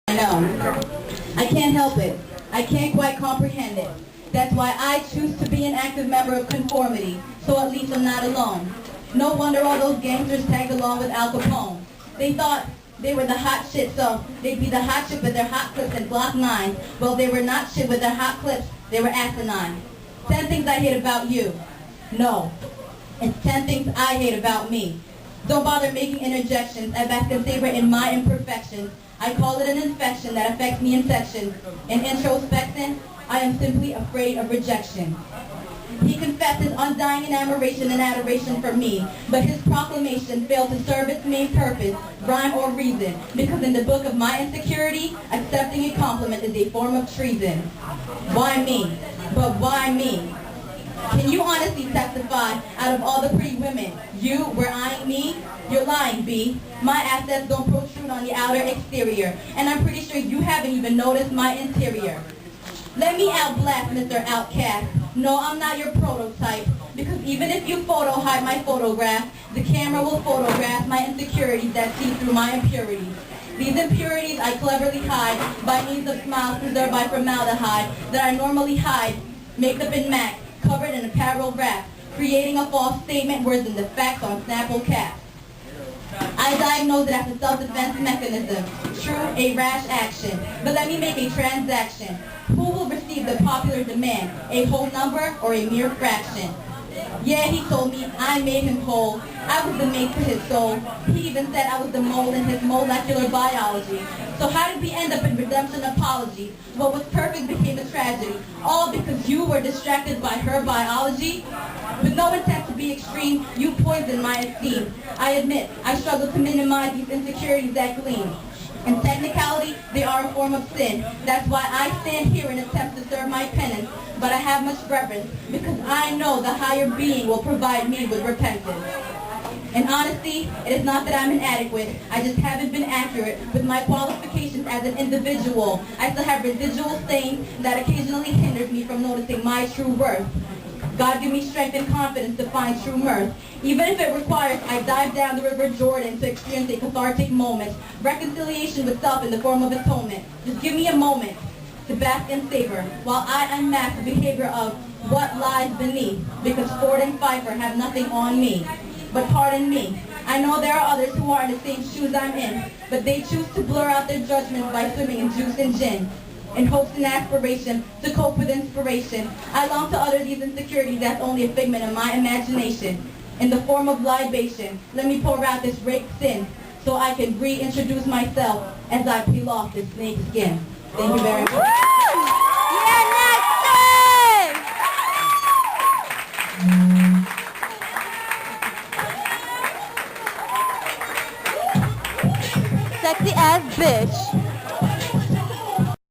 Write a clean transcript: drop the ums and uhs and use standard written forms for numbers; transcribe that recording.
I know. I can't help it. I can't quite comprehend it. That's why I choose to be an active member of conformity, so at least I'm not alone. No wonder all those gangsters tagged along with Al Capone. They thought they were the hot shit, so they'd be the hot shit with their hot clips and Glock 9s. Well, they were not shit with their hot clips. They were asinine. 10 things I hate about you. No. It's 10 things I hate about me. Don't bother making interjections. I bask and savor in my imperfections. I call it an infection that affects me in sections. In introspection, I am simply afraid of rejection. He confessed his undying admiration and adoration for me, but his proclamation failed to serve its main purpose, rhyme or reason, because in the book of my insecurity, accepting a compliment is a form of treason. Why me? But why me? Can you honestly testify, out of all the pretty women, you were eyeing me? You're lying, B. My assets don't protrude on the outer exterior, and I'm pretty sure you haven't even noticed my interior. Let me outblast Mr. Outcast. No, I'm not your prototype, because even if you photo hide my photograph, the camera will photograph my insecurities that see through my impurities. These impurities I cleverly hide by means of smiles preserved by formaldehyde that I normally hide, makeup and MAC, covered in apparel wrap, creating a false statement worse than the facts on Snapple caps. I diagnose it as a self-defense mechanism, true, a rash action. But let me make a transaction. Who will receive the popular demand, a whole number or a mere fraction? Yeah, he told me I made him whole. I was the mate for his soul. He even said I was the mold in his molecular biology. So how did we end up in redemption apologies? What was perfect became a tragedy, all because you were distracted by her biology? With no intent to be extreme, you poisoned my esteem. I admit, I struggle to minimize these insecurities that gleam. In technicality, they are a form of sin. That's why I stand here and attempt to serve my penance. But I have much reverence, because I know the higher being will provide me with repentance. In honesty, it is not that I'm inadequate. I just haven't been accurate with my qualifications as an individual. I still have residual stains that occasionally hinders me from noticing my true worth. God give me strength and confidence to find true mirth. Even if it requires I dive down the river Jordan to experience a cathartic moment. Reconciliation with self in the form of atonement. Just give me a moment to bask and savor while I unmask the behavior of what lies beneath, because Ford and Pfeiffer have nothing on me. But pardon me, I know there are others who are in the same shoes I'm in, but they choose to blur out their judgments by swimming in juice and gin. In hopes and aspiration to cope with inspiration, I long to utter these insecurities that's only a figment of my imagination. In the form of libation, let me pour out this raked sin so I can reintroduce myself as I peel off this snake skin. Thank you very much. Yeah, next Sexy ass bitch.